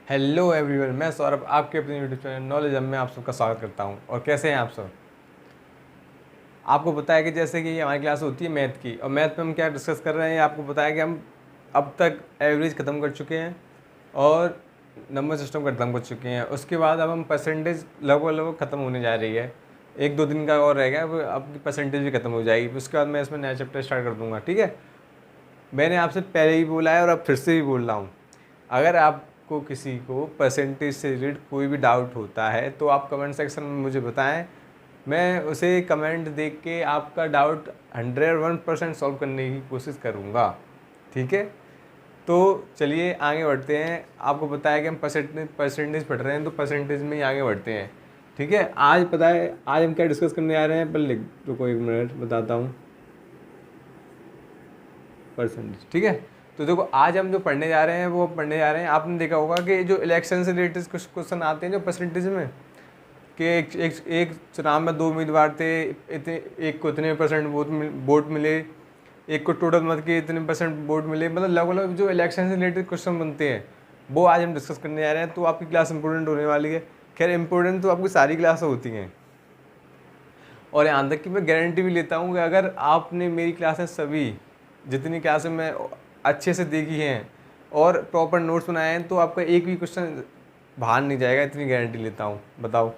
Hello everyone, मैं सौरभ आपके अपने यूट्यूब चैनल नॉलेज हब में आप सबका स्वागत करता हूं। और कैसे हैं आप सब? आपको पता है कि जैसे कि हमारी क्लास होती है मैथ की, और मैथ में हम क्या डिस्कस कर रहे हैं, आपको पता है कि हम अब तक एवरेज ख़त्म कर चुके हैं और नंबर सिस्टम ख़त्म कर चुके हैं। उसके बाद अब हम परसेंटेज लगभग लगभग ख़त्म होने जा रही है। एक दो दिन का और रह गया, अब आपकी परसेंटेज भी ख़त्म हो जाएगी। उसके बाद मैं इसमें नया चैप्टर स्टार्ट कर दूँगा। ठीक है, मैंने आपसे पहले ही बोला है और अब फिर से भी बोल रहा हूँ, अगर आपको किसी को परसेंटेज से रिलेटेड कोई भी डाउट होता है तो आप कमेंट सेक्शन में मुझे बताएं। मैं उसे कमेंट देख के आपका डाउट 101% सॉल्व करने की कोशिश करूँगा। ठीक है, तो चलिए आगे बढ़ते हैं। आपको पता है कि हम परसेंटेज पढ़ रहे हैं, तो परसेंटेज में ही आगे बढ़ते हैं। ठीक है, आज पता है आज हम क्या डिस्कस करने आ रहे हैं, पहले रुको 1 मिनट बताता हूँ। परसेंटेज, ठीक है। तो देखो, आज हम जो पढ़ने जा रहे हैं वो पढ़ने जा रहे हैं, आपने देखा होगा कि जो इलेक्शन से रिलेटेड कुछ क्वेश्चन आते हैं जो परसेंटेज में, कि एक चुनाव में 2 उम्मीदवार थे, इतने एक को इतने परसेंट वोट मिले, एक को टोटल मत के इतने परसेंट वोट मिले, मतलब अलग अलग जो इलेक्शन से रिलेटेड क्वेश्चन बनते हैं वो आज हम डिस्कस करने जा रहे हैं। तो आपकी क्लास इंपॉर्टेंट होने वाली है। खैर, इंपॉर्टेंट तो आपकी सारी क्लास होती हैं, और यहाँ तक कि मैं गारंटी भी लेता हूँ कि अगर आपने मेरी क्लासें सभी जितनी क्लासें मैं अच्छे से देखी हैं और प्रॉपर नोट्स बनाए हैं, तो आपका एक भी क्वेश्चन बाहर नहीं जाएगा, इतनी गारंटी लेता हूँ। बताओ,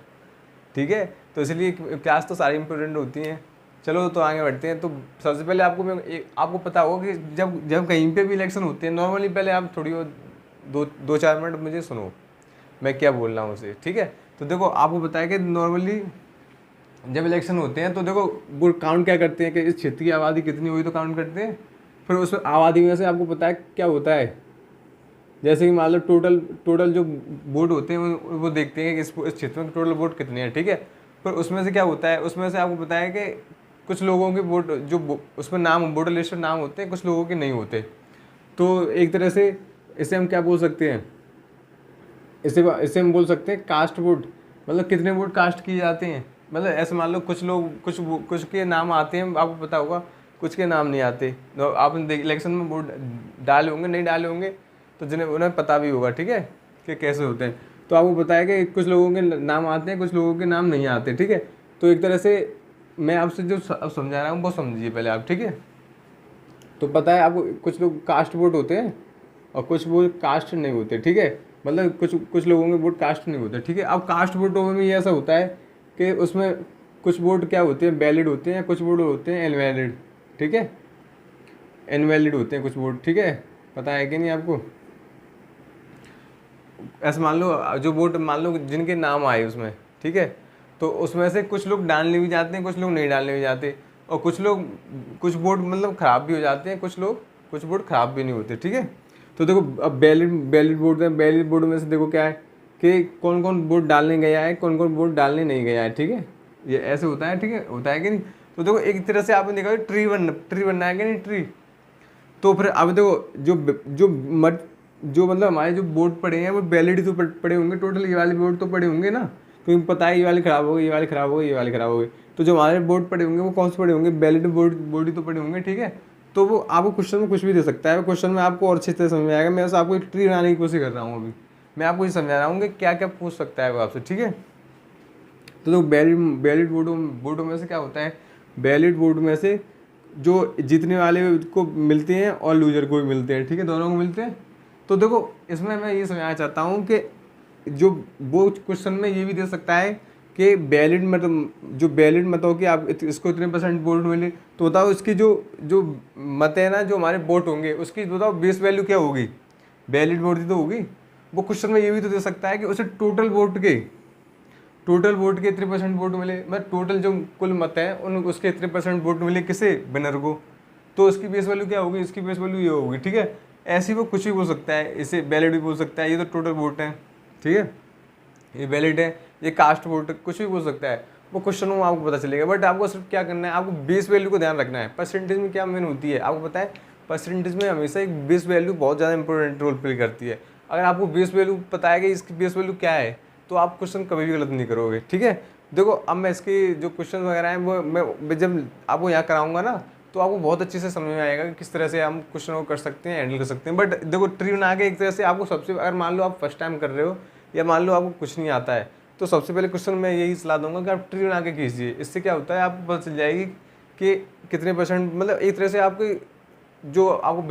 ठीक है। तो इसलिए क्लास तो सारी इंपॉर्टेंट होती हैं। चलो तो आगे बढ़ते हैं। तो सबसे पहले आपको पता होगा कि जब जब कहीं पे भी इलेक्शन होते हैं, नॉर्मली पहले आप थोड़ी वो 2-4 मिनट मुझे सुनो, मैं क्या बोल रहा हूँ उसे। ठीक है, तो देखो, आपको पता है कि नॉर्मली जब इलेक्शन होते हैं तो देखो वो काउंट क्या करते हैं कि इस क्षेत्र की आबादी कितनी हुई तो काउंट करते हैं। फिर उस आबादी में से आपको पता है क्या होता है, जैसे कि मान लो टोटल जो वोट होते हैं वो देखते हैं कि इस क्षेत्र में टोटल वोट कितने हैं। ठीक है, फिर उसमें से क्या होता है, उसमें से आपको पता है कि कुछ लोगों के वोट जो उसमें नाम वोटर लिस्ट में नाम होते हैं, कुछ लोगों के नहीं होते। तो एक तरह से इसे हम क्या बोल सकते हैं, इसे हम बोल सकते हैं कास्ट वोट, मतलब कितने वोट कास्ट किए जाते हैं। मतलब ऐसे मान लो कुछ लोग कुछ के नाम आते हैं, आपको पता होगा, कुछ के नाम नहीं आते। तो आप इलेक्शन में वोट डाले होंगे, नहीं डाले होंगे, तो जिन्हें उन्हें पता भी होगा, ठीक है, कि कैसे होते हैं। तो आपको पता है कि कुछ लोगों के नाम आते हैं, कुछ लोगों के नाम नहीं आते। ठीक है, तो एक तरह से मैं आपसे जो अब समझा रहा हूँ वो समझिए पहले आप। ठीक है, तो पता है आपको कुछ लोग कास्ट वोट होते हैं और कुछ वोट कास्ट नहीं होते। ठीक है, मतलब कुछ कुछ लोगों के वोट कास्ट नहीं होते। ठीक है, अब कास्ट वोटों में भी ऐसा होता है कि उसमें कुछ वोट क्या होते हैं, वैलिड होते हैं, कुछ वोट होते हैं इनवैलिड। ठीक है, इनवैलिड होते हैं कुछ वोट। ठीक है, पता है कि नहीं आपको? ऐसे मान लो जो वोट मान लो जिनके नाम आए उसमें, ठीक है, तो उसमें से कुछ लोग डालने भी जाते हैं, कुछ लोग नहीं डालने भी जाते, और कुछ वोट मतलब ख़राब भी हो जाते हैं, कुछ वोट ख़राब भी नहीं होते। ठीक है, तो देखो, अब वैलिड वोट है, वैलिड वोट में से देखो क्या है कि कौन कौन वोट डालने गया है, कौन कौन वोट डालने नहीं गया है। ठीक है, ये ऐसे होता है। ठीक है, होता है कि नहीं? तो देखो, एक तरह से आपने देखा ट्री बनना है कि नहीं, ट्री। तो फिर अब देखो, जो मतलब हमारे जो बोर्ड पड़े हैं वो वैलिड ही तो पड़े होंगे, टोटल ये वाले बोर्ड तो पड़े होंगे ना, क्योंकि पता है ये वाले खराब हो गए, ये वाले खराब हो गए, ये वाले खराब हो गए। तो जो हमारे बोर्ड पड़े होंगे वो कौन से पड़े होंगे? वैलिड बोर्ड ही तो पड़े होंगे। ठीक है, तो वो आपको क्वेश्चन में कुछ भी दे सकता है, क्वेश्चन में आपको और अच्छे से समझ में आएगा। मैं बस आपको एक ट्री बनाने की कोशिश कर रहा हूँ अभी, मैं आपको ये समझा रहा हूँ कि क्या क्या पूछ सकता है वो आपसे। ठीक है, तो वैलिड बोर्डों में से क्या होता है, वैलिड बोर्ड में से जो जीतने वाले को मिलते हैं और लूजर को भी मिलते हैं। ठीक है, दोनों को मिलते हैं। तो देखो, इसमें मैं ये समझाना चाहता हूँ कि जो वो क्वेश्चन में ये भी दे सकता है कि जो वैलिड मत हो कि आप इसको इतने परसेंट वोट मिले, तो बताओ इसकी जो जो मत है ना, जो हमारे वोट होंगे उसकी बताओ बेस वैल्यू क्या होगी? वैलिड वोट ही तो होगी। वो क्वेश्चन में ये भी तो दे सकता है कि उसे टोटल वोट के इतने परसेंट वोट मिले, मतलब टोटल जो कुल मत है उन उसके इतने परसेंट वोट मिले किसे? विनर को। तो उसकी बेस वैल्यू क्या होगी? इसकी बेस वैल्यू ये होगी। ठीक है, ऐसे वो कुछ भी बोल सकता है, इसे वैलिड भी बोल सकता है, ये तो टोटल वोट है, ठीक है, ये वैलिड है, ये कास्ट वोट, कुछ भी बोल सकता है। वो क्वेश्चन में आपको पता चलेगा, बट आपको सिर्फ क्या करना है, आपको बेस वैल्यू को ध्यान रखना है। परसेंटेज में क्या मेन होती है आपको पता है? परसेंटेज में हमेशा एक बेस वैल्यू बहुत ज़्यादा इंपॉर्टेंट रोल प्ले करती है। अगर आपको बेस वैल्यू पता है कि इसकी बेस वैल्यू क्या है, तो आप क्वेश्चन कभी भी गलत नहीं करोगे। ठीक है, देखो, अब मैं इसके जो क्वेश्चन वगैरह हैं वो मैं जब आपको यहाँ कराऊंगा ना, तो आपको बहुत अच्छे से समझ में आएगा कि किस तरह से हम क्वेश्चन को कर सकते हैं, हैंडल कर सकते हैं। बट देखो ट्री बना के एक तरह से आपको सबसे, अगर मान लो आप फर्स्ट टाइम कर रहे हो या मान लो आपको कुछ नहीं आता है, तो सबसे पहले क्वेश्चन मैं यही सलाह दूंगा कि आप ट्री बना के कीजिए। इससे क्या होता है, आपको पता चल जाएगी कि कितने परसेंट, मतलब एक तरह से आपकी जो आपको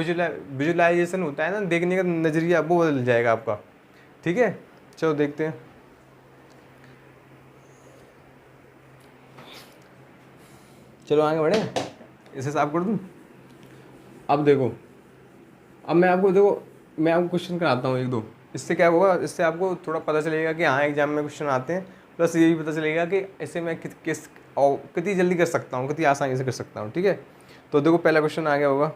विजुलाइजेशन होता है ना, देखने का नज़रिया, वो बदल जाएगा आपका। ठीक है, चलो देखते हैं। चलो आगे बढ़े, इसे साफ कर दूँ। अब देखो, अब मैं आपको क्वेश्चन कराता हूँ एक दो। इससे क्या होगा, इससे आपको थोड़ा पता चलेगा कि हाँ एग्जाम में क्वेश्चन आते हैं, प्लस ये भी पता चलेगा कि इसे मैं कितनी जल्दी कर सकता हूँ, कितनी आसानी से कर सकता हूँ। ठीक है, तो देखो पहला क्वेश्चन आ गया होगा।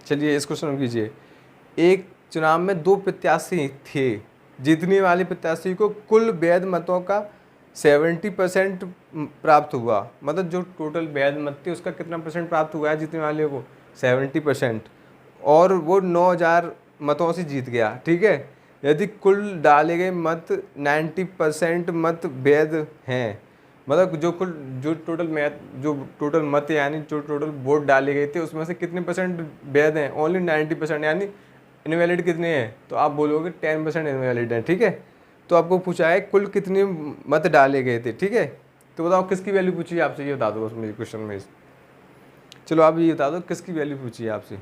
चलिए इस क्वेश्चन को कीजिए। एक चुनाव में 2 प्रत्याशी थे, जीतने वाले प्रत्याशी को कुल वैध मतों का 70% प्राप्त हुआ। मतलब जो टोटल वैध मत थे उसका कितना परसेंट प्राप्त हुआ है जीतने वाले को, 70%, और वो 9000 मतों से जीत गया। ठीक है, यदि कुल डाले गए मत 90% मत वैध हैं, मतलब जो टोटल मत यानी जो टोटल वोट डाले गए थे उसमें से कितने परसेंट वैध हैं, ओनली 90%, यानी इनवैलिड कितने हैं, तो आप बोलोगे 10% इनवैलिड है। ठीक है, तो आपको पूछा है कुल कितने मत डाले गए थे। ठीक है, तो बताओ किसकी वैल्यू पूछी है आपसे, ये बता दो बस मुझे क्वेश्चन में। चलो आप ये बता दो किसकी वैल्यू पूछी है आपसे।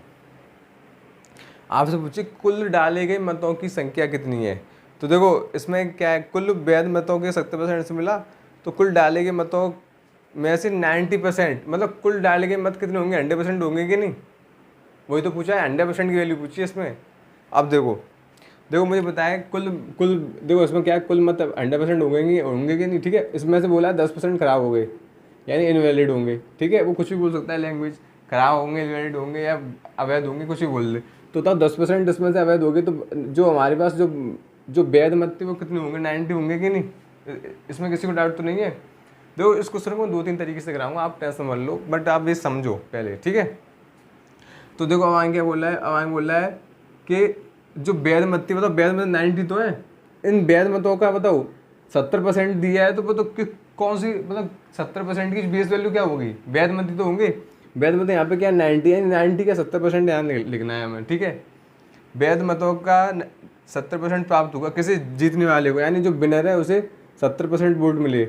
आपसे पूछे कुल डाले गए मतों की संख्या कितनी है। तो देखो इसमें क्या है, कुल वैध मतों के 70% से मिला, तो कुल डाले गए मतों में से 90%, मतलब कुल डाले गए मत कितने होंगे, 100% होंगे कि नहीं, वही तो पूछा है, 100% की वैल्यू पूछी है इसमें। अब देखो मुझे बताएं कुल कुल देखो इसमें क्या है, कुल मत 100% होंगे कि नहीं। ठीक है, इसमें से बोला 10% खराब हो गए, यानी इनवैलिड होंगे। ठीक है, वो कुछ भी बोल सकता है, लैंग्वेज खराब होंगे, इनवैलिड होंगे या अवैध होंगे, कुछ भी बोल दे। तो तब 10% इसमें से अवैध होंगे, तो जो हमारे पास जो वैध मत थे वो कितने होंगे, 90 होंगे कि नहीं। इसमें किसी को डाउट तो नहीं है। देखो इस क्वेश्चन को 2-3 तरीके से कराऊंगा, आप टेंशन मत लो, बट आप ये समझो पहले। ठीक है, तो देखो अब क्या बोल रहा है, अब बोल रहा है कि जो वैध मत थी, मतलब वैध मत 90 तो है, इन वैध मतों का बताओ 70% दिया है, तो बताओ कौन सी, मतलब 70% की बेस वैल्यू क्या होगी, वैध मत ही तो होंगे। वैध मत यहाँ पे क्या 90 है, 90 का 70% यहाँ लिखना है हमें। ठीक है, वैध मतों का 70% प्राप्त होगा किसे, जीतने वाले को, यानी जो विनर है उसे 70% वोट मिले,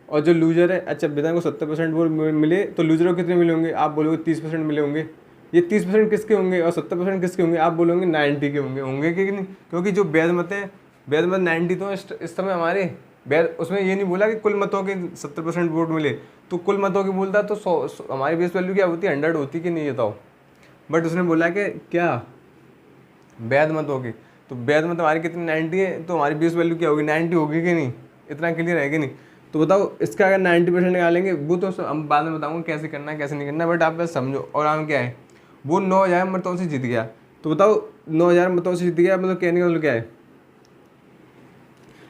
और जो लूजर है, अच्छा विनर को 70% वोट मिले, तो लूजर को कितने मिले होंगे, आप बोलोगे 30% मिले होंगे। ये 30% किसके होंगे और 70% किसके होंगे, आप बोलोगे 90 के होंगे कि नहीं, क्योंकि जो वैध मत है, वैध मत 90 तो इस समय हमारे वैध, उसमें ये नहीं बोला कि कुल मतों के 70% वोट मिले, तो कुल मतों की बोलता तो 100 हमारी बेस वैल्यू क्या होती है, 100 होती कि नहीं, बताओ। बट उसने बोला कि क्या वैध मत होगी, तो वैध मत हमारी कितनी 90 है, तो हमारी बेस वैल्यू क्या होगी, 90 होगी कि नहीं। इतना क्लियर है कि नहीं। तो बताओ इसका अगर 90% निकालेंगे, वो तो हम बाद में बताऊंगा कैसे करना है कैसे नहीं करना, बट आप बस समझो। और आम क्या है, वो 9000 मतों से जीत गया, तो बताओ 9000 मतों से जीत गया, मतलब कहने का मतलब क्या है,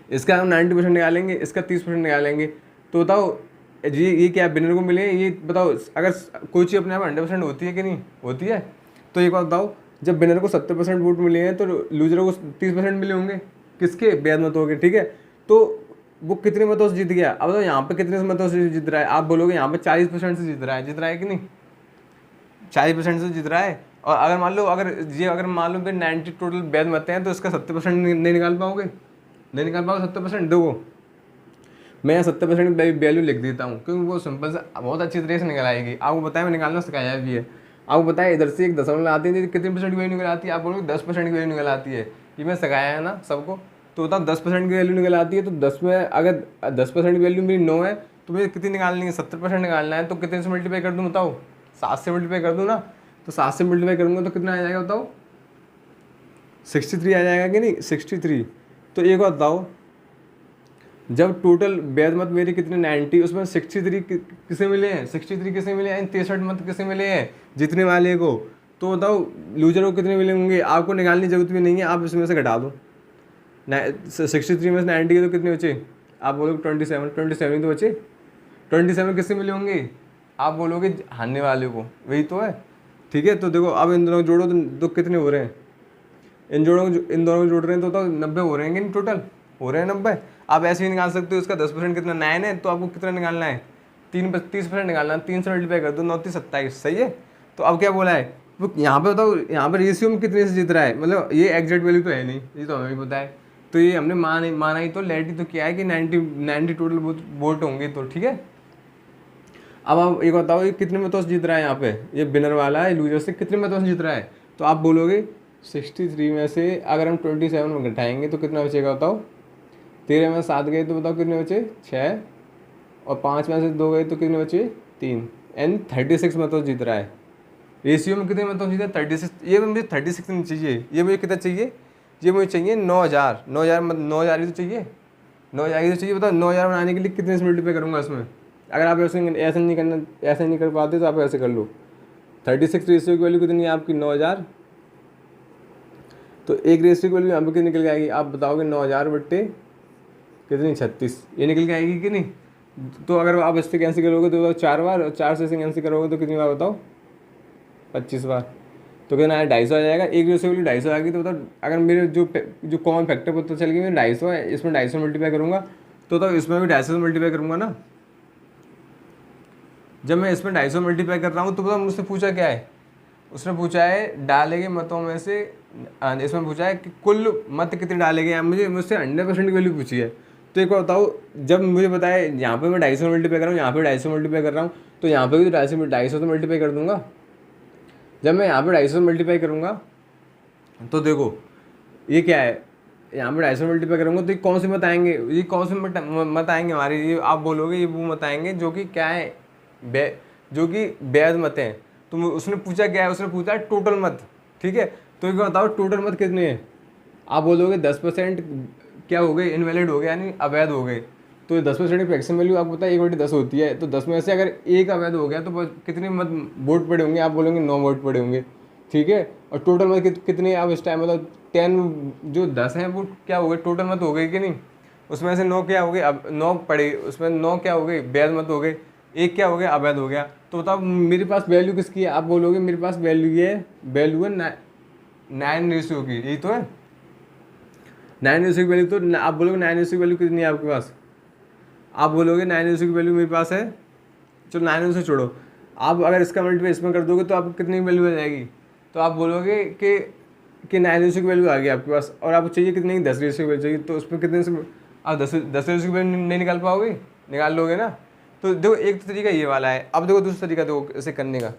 इसका हम 90% निकालेंगे, इसका 30% निकालेंगे, तो बताओ ये क्या विनर को मिले, ये बताओ। अगर कोई चीज़ अपने आप 100% होती है कि नहीं होती है, तो एक बात बताओ, जब विनर को 70% वोट मिले हैं, तो लूजर को 30% मिले होंगे, किसके, वैध मतों के। ठीक है, तो वो कितने मतों से जीत गया, अब बताओ यहाँ पे कितने मतों से जीत रहा है, आप बोलोगे यहाँ पे 40% से जीत रहा है कि नहीं, 40% से जीत रहा है। और अगर मान लो अगर मान लो 90 टोटल वैध मत हैं, तो इसका 70% नहीं निकाल पाओगे, नहीं निकाल पाओगे 70%। देखो मैं यहाँ 70% वैल्यू लिख देता हूँ, क्योंकि वो सिंपल से बहुत अच्छी तरह से निकल आएगी। आपको बताया मैं निकालना सिखाया भी है। आपको बताया इधर से एक दशमलव आती है, कितने परसेंट की वैल्यू निकल आती है, आप बोलोगे 10% की वैल्यू निकल आती है, ये मैं सिखाया है ना सबको। तो बताओ 10% की वैल्यू निकल आती है, तो 10 में अगर 10% की वैल्यू मेरी 9 है, तो मुझे कितनी निकालनी है, 70% निकालना है, तो कितने से मल्टीप्लाई कर दूँ बताओ, 7 से मल्टीप्लाई कर दूँ ना। तो 7 से मल्टीप्लाई करूँगा तो कितना आ जाएगा बताओ, 63 आ जाएगा कि नहीं, 63। तो एक बात बताओ, जब टोटल वैध मत मेरे कितने 90, उसमें 63 किसे मिले हैं, 63 किसे मिले हैं, 63 मत किसे मिले हैं, जीतने वाले को। तो बताओ लूजर को कितने मिले होंगे, आपको निकालने की जरूरत भी नहीं है, आप इसमें से घटा दो। 63 में से 90 के तो कितने बचे, आप बोलोगे 27 तो बचे। 27 किससे मिले होंगे, आप बोलोगे हारने वाले को, वही तो है। ठीक है, तो देखो अब इन दोनों जोड़ो तो कितने हो रहे हैं, इन दोनों को जोड़ रहे हैं तो 90 हो रहे हैं टोटल, हो रहे हैं 90। आप ऐसे ही निकाल सकते हो, इसका 10% कितना 9 है, तो आपको कितना निकालना है 30% निकालना है, 3 से मल्टीप्लाई कर दो, 9 3 27, सही है। तो अब क्या बोला है, वो यहाँ पे बताओ, यहाँ पे रेशियो में कितने से जीत रहा है, मतलब ये एग्जैक्ट वैल्यू तो है नहीं, ये तो हमें भी पता है, तो ये हमने माना ही तो लेट ही तो क्या है कि 90 टोटल वोट होंगे, तो ठीक है। अब आप एक बताओ ये कितने मतों से जीत रहा है, यहाँ पे ये विनर वाला है लूजर से कितने मतों से जीत रहा है, तो आप बोलोगे 63 में से अगर हम 27 में घटाएंगे तो कितना बचेगा बताओ, 13 में 7 गए तो बताओ कितने बचे 6, और 5 में से 2 गए तो कितने बचे 3, एंड 36 मतों से जीत रहा है। रेशियो में कितने मतों से जीता 36, ये मुझे 36 नहीं चाहिए, ये मुझे कितना चाहिए, ये मुझे चाहिए 9000, 9000 ही तो चाहिए, 9000 ही तो चाहिए। बताओ 9000 बनाने के लिए कितने से मल्टीप्लाई करूँगा इसमें, अगर आप ऐसे नहीं करना, ऐसे नहीं कर पाते तो आप ऐसे कर लो। 36 रेशियो की वैल्यू कितनी है आपकी 9000, तो एक रेशियो की वैल्यू यहाँ पर कितनी निकल के आएगी, आप बताओगे 9000 बट्टे कितनी 36, ये निकल के आएगी कि नहीं। तो अगर आप इससे कैंसिल करोगे तो बताओ 4 बार, और 4 से कैंसिल करोगे तो कितनी बार बताओ 25 बार, तो कितना है 250 आ जाएगा। एक रेशियो की वैल्यू 250 आ गई, तो बताओ अगर मेरे जो कॉमन फैक्टर पता चल गया मेरे 250 है, इसमें 250 मल्टीप्लाई करूँगा तो इसमें भी 250 मल्टीप्लाई करूँगा ना। जब मैं इसमें 250 मल्टीप्लाई कर रहा हूँ तो बताओ मुझसे पूछा क्या है, उसने पूछा है डाले गए मतों में से, इसमें पूछा है कि कुल मत कितने डाले गए, मुझसे 100% की वैल्यू पूछी है। तो एक बार बताओ, जब मुझे बताया यहाँ पे मैं 250 मल्टीप्लाई कर रहा हूँ, यहाँ पे 250 मल्टीप्लाई कर रहा हूँ, तो यहाँ पे भी तो 250 तो मल्टीप्लाई कर दूंगा। जब मैं यहाँ पे 250 मल्टीप्लाई करूँगा तो देखो ये क्या है, यहाँ पे 250 मल्टीप्लाई करूँगा तो ये कौन से मत आएंगे, ये कौन से मत आएंगे हमारे, ये आप बोलोगे ये वो मत आएंगे जो कि क्या है, जो कि वैध मत हैं। तो उसने पूछा क्या है, उसने पूछा टोटल मत, ठीक है। तो एक बताओ टोटल मत कितने हैं, आप बोलोगे 10% क्या हो गए, इनवैलिड हो गए यानी अवैध हो गए। तो 10% की फ्रैक्शन वैल्यू आपको पता है 1/10 होती है, तो 10 में से अगर एक अवैध हो गया तो कितने मत वोट पड़े होंगे, आप बोलेंगे 9 वोट पड़े होंगे, ठीक है। और टोटल मत कितने आप इस टाइम मतलब 10 जो 10 हैं वो क्या हो गए टोटल मत हो गए कि नहीं, उसमें से 9 क्या हो गए, अब 9 पड़े, उसमें 9 क्या हो गए वैध मत हो गए, एक क्या हो गया अवैध हो गया। तो बताओ मेरे पास वैल्यू किसकी है, आप बोलोगे मेरे पास वैल्यू है 9 रेशियो की, यही तो है 9 रेशियो की वैल्यू। तो आप बोलोगे 9 रेशियो की वैल्यू कितनी है आपके पास, आप बोलोगे 9 रेशियो की वैल्यू मेरे पास है, चलो 9 रेशियो छोड़ो, आप अगर इसका मल्टीप्लाई इसमें कर दोगे तो आपको कितनी वैल्यू आ जाएगी, तो आप बोलोगे कि 9 रेशियो की वैल्यू आ गई आपके पास, और आपको चाहिए कितनी 10 रेशियो की वैल्यू चाहिए, तो उसमें कितने से आप 10 रेशियो की वैल्यू नहीं निकाल पाओगे, निकाल लोगे ना। तो देखो एक तो तरीका ये वाला है, अब देखो दूसरा तरीका देखो इसे करने का,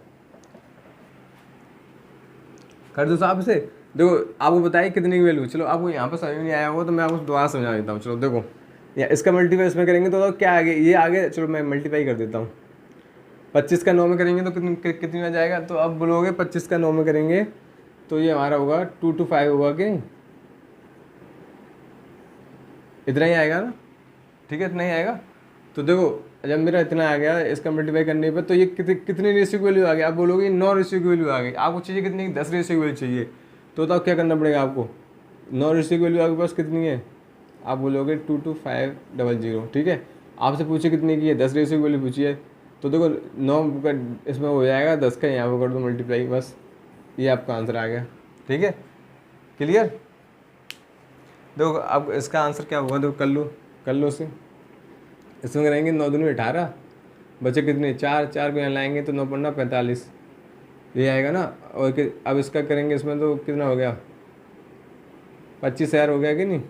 कर दो साहब इसे। देखो आपको बताइए कितने की वैल्यू, चलो आपको यहाँ पर समझ नहीं आया होगा तो मैं आपको दोबारा समझा देता हूँ। चलो देखो या इसका मल्टीप्लाई इसमें करेंगे तो क्या आगे, ये आगे, चलो मैं मल्टीप्लाई कर देता हूँ। 25 का 9 में करेंगे तो कितनी आ जाएगा, तो अब बोलोगे 25 का 9 में करेंगे तो ये हमारा होगा 2 to 5 होगा कि नहीं, इतना ही आएगा ना, ठीक है इतना ही आएगा। तो देखो जब मेरा इतना आ गया इसका मल्टीप्लाई करने पर, तो ये कितने रेशियो की वैल्यू आ गई, आप बोलोगे 9 रेशियो की वैल्यू आ गई, आपको चाहिए कितनी 10 रेशियो की वैल्यू चाहिए। तो बताओ क्या करना पड़ेगा आपको, 9 रेशियो की वैल्यू आपके पास कितनी है, आप बोलोगे 2 to 500, ठीक है। आपसे पूछे कितने की है, 10 रेशियो की वैल्यू पूछी है, तो देखो 9 का इसमें हो जाएगा, 10 का यहाँ पर कर दो मल्टीप्लाई, बस ये आपका आंसर आ गया, ठीक है क्लियर। देखो अब इसका आंसर क्या होगा, देखो कर लो इसे, इसमें करेंगे 9 दूनी 18, बचे कितने 4 को यहाँ लाएंगे तो 9 पन्ना 45, ये आएगा ना। और अब इसका करेंगे इसमें तो कितना हो गया 25,000 हो गया कि नहीं,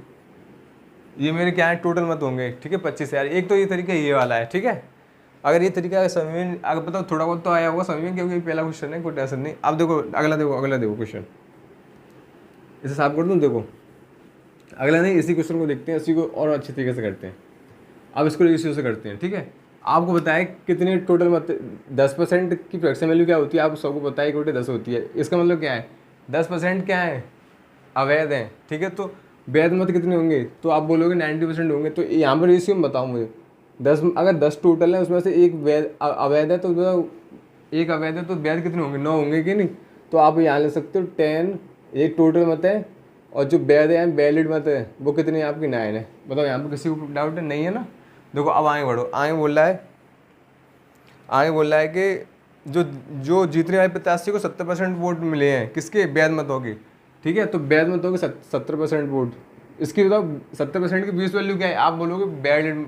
ये मेरे क्या है टोटल मत होंगे, ठीक है 25,000। एक तो ये तरीका ये वाला है, ठीक है। अगर ये तरीका समझ में अगर बताओ थोड़ा बहुत तो आया होगा समझ में, क्योंकि पहला क्वेश्चन है कोई टेंशन नहीं। अब देखो अगला देखो क्वेश्चन, इसे साफ कर दूँ। देखो अगला नहीं, इसी क्वेश्चन को देखते हैं, इसी को और अच्छे तरीके से करते हैं। अब इसको इसी से करते हैं, ठीक है। आपको बताएं कितने टोटल मत 10% की फ्रैक्शन वैल्यू क्या होती है, आप सबको पता है 1/10 होती है। इसका मतलब क्या है 10% क्या है अवैध है, ठीक है। तो वैध मत कितने होंगे, तो आप बोलोगे 90% होंगे। तो यहाँ पर रेशियो बताओ मुझे, 10 अगर 10 टोटल है उसमें से एक अवैध है, तो एक अवैध है तो वैध कितने होंगे 9 होंगे कि नहीं। तो आप यहाँ ले सकते हो 10 एक टोटल मत है, और जो वैध है वैलिड मत है वो कितनी है आपकी 9 है। बताओ यहाँ पर किसी को डाउट है, नहीं है ना। देखो अब आगे बढ़ो, आगे बोल रहा है कि जो जीतने वाले प्रत्याशी को 70% वोट मिले हैं किसके वैध मतों के, ठीक है। तो वैध मत होगी 70% वोट, इसकी बताओ 70% की 20 वैल्यू क्या है, आप बोलोगे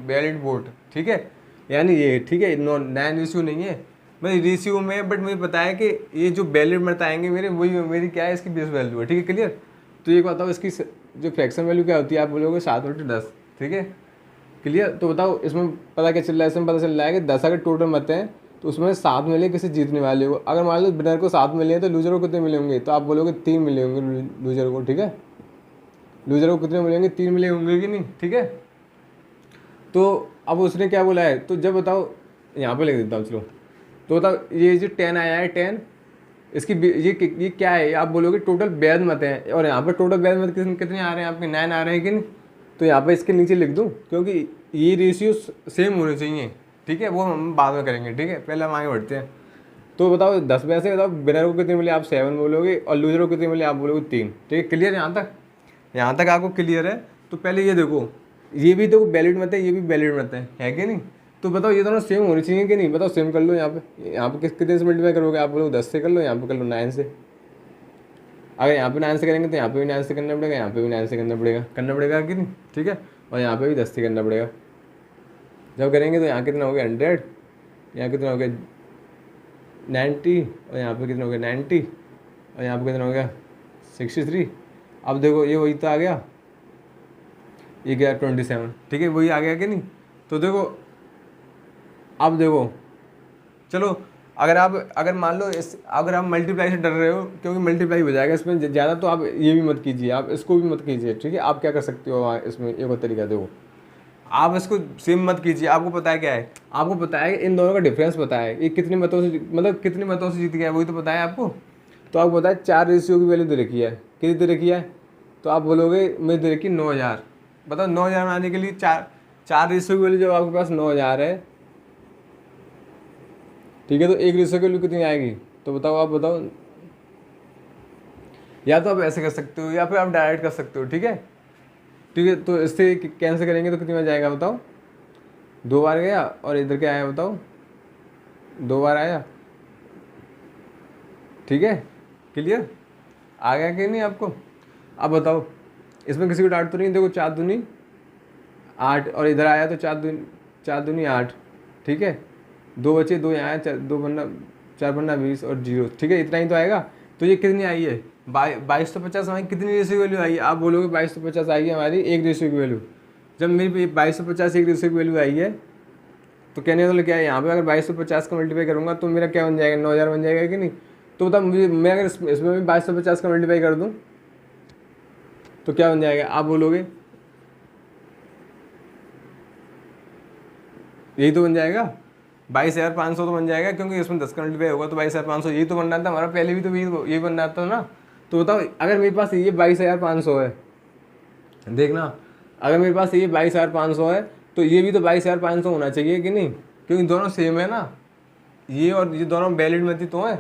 वैलिड वोट, ठीक है। यानी ये, ठीक है, नॉन रेशियो नहीं है, मैं रेशियो में, बट मुझे पता है कि ये जो वैलिड मत आएंगे मेरे, वही मेरी क्या है, इसकी 20 वैल्यू है, ठीक है, क्लियर। तो ये बताओ इसकी जो फ्रैक्शन वैल्यू क्या होती है, आप बोलोगे 7/10, ठीक है, क्लियर। तो बताओ इसमें पता क्या चल रहा है, इसमें पता चल रहा है कि 10 अगर टोटल मत हैं तो उसमें 7 मिले किसी जीतने वाले को। अगर मान लो विनर को 7 मिले हैं तो लूजर को कितने मिले होंगे, तो आप बोलोगे 3 मिले होंगे लूजर को, ठीक है। लूजर को कितने मिलेंगे, 3 मिले होंगे कि नहीं, ठीक है। तो अब उसने क्या बोला है, तो जब बताओ यहाँ पे लिख देता हूँ, चलो। तो बताओ ये जो 10 आया है, 10 इसकी ये क्या है, आप बोलोगे टोटल वैध मत हैं, और यहाँ पर टोटल वैध मत कितने आ रहे हैं आपके, 9 आ रहे हैं कि नहीं। तो यहाँ पर इसके नीचे लिख दूँ, क्योंकि ये रेशियो सेम होने चाहिए, ठीक है, वो हम बाद में करेंगे, ठीक है, पहले हम आगे बढ़ते हैं। तो बताओ 10 में से बताओ विनर को कितने मिले, आप 7 बोलोगे, और लूजर को कितने मिले, आप बोलोगे 3, ठीक है, क्लियर। यहाँ तक आपको क्लियर है। तो पहले ये देखो, ये भी देखो वैलिड मत है, ये भी वैलिड मत है कि नहीं। तो बताओ ये दोनों सेम होनी चाहिए कि नहीं, बताओ सेम कर लो। यहाँ पे कितने से मल्टीप्लाई करोगे, आप बोलोगे 10 से कर लो, यहाँ पे कर लो 9 से। अगर यहाँ पे 9 से करेंगे तो यहाँ पे भी 9 से करना पड़ेगा, यहाँ पे भी 9 से करना पड़ेगा कि नहीं, ठीक है, और यहाँ पे भी 10 से करना पड़ेगा। जब करेंगे तो यहाँ कितना हो गया 100, यहाँ कितना हो गया 90, और यहाँ पे कितना हो गया 90, और यहाँ पे कितना हो गया 63। अब देखो ये वही तो आ गया, ये गया 27, ठीक है, वही आ गया कि नहीं। तो देखो अब देखो, चलो अगर मान लो अगर आप मल्टीप्लाई से डर रहे हो, क्योंकि मल्टीप्लाई हो जाएगा इसमें ज़्यादा, तो आप ये भी मत कीजिए, आप इसको भी मत कीजिए, ठीक है। आप क्या कर सकते हो इसमें, एक और तरीका देखो, आप इसको सेम मत कीजिए। आपको पता है क्या है, आपको पता है इन दोनों का डिफरेंस पता है, ये कितने मतों से, मतलब कितने मतों से जीत गया है, वही तो पता है आपको। तो आपको पता है 4 रेशियो की वैल्यू दे रखी है, कितनी दे रखी है, तो आप बोलोगे मुझे दे रखी 9000। बताओ 9000 बनाने के लिए चार रेशियो की वैल्यू जब आपके पास 9000 है, ठीक है, तो एक रेशियो की वैल्यू कितनी आएगी, तो बताओ, आप बताओ। या तो आप ऐसे कर सकते हो, या फिर आप डायरेक्ट कर सकते हो, ठीक है, ठीक है। तो इससे कैंसिल करेंगे तो कितनी बार जाएगा बताओ, 2 बार गया, और इधर क्या आया बताओ, 2 बार आया, ठीक है, क्लियर, आ गया कि नहीं आपको। अब बताओ इसमें किसी को डाउट तो नहीं, देखो 4 दूनी 8, और इधर आया तो 4 दूनी 8, ठीक है, 2 बचे, 2 यहाँ आया, 4 पन्ना 20 और 0, ठीक है, इतना ही तो आएगा। तो ये कितनी आई है, 2250 हमारी कितनी रेशियो की वैल्यू आई है, आप बोलोगे 2250 आई है हमारी एक रेशियो की वैल्यू। जब मेरी 2250 एक रेशियो की वैल्यू आई है, तो कहने का मतलब क्या है, यहाँ पे अगर 2250 का मल्टीप्लाई करूँगा तो मेरा क्या बन जाएगा, 9000 बन जाएगा कि नहीं। तो बता मुझे, मैं अगर इसमें भी 2250 का मल्टीप्लाई कर दूँ तो क्या बन जाएगा, आप बोलोगे यही तो बन जाएगा, 22,500 तो बन जाएगा, क्योंकि इसमें 10 का मल्टीप्लाई होगा तो 22,500 यही तो बन रहा था हमारा, पहले भी तो यही बन रहा था ना। तो बताओ अगर मेरे पास ये 22,500 है, देखना, अगर मेरे पास ये 22,500 है तो ये भी तो 22,500 होना चाहिए कि नहीं, क्योंकि दोनों सेम है ना, ये और ये दोनों वैलिड में तो है,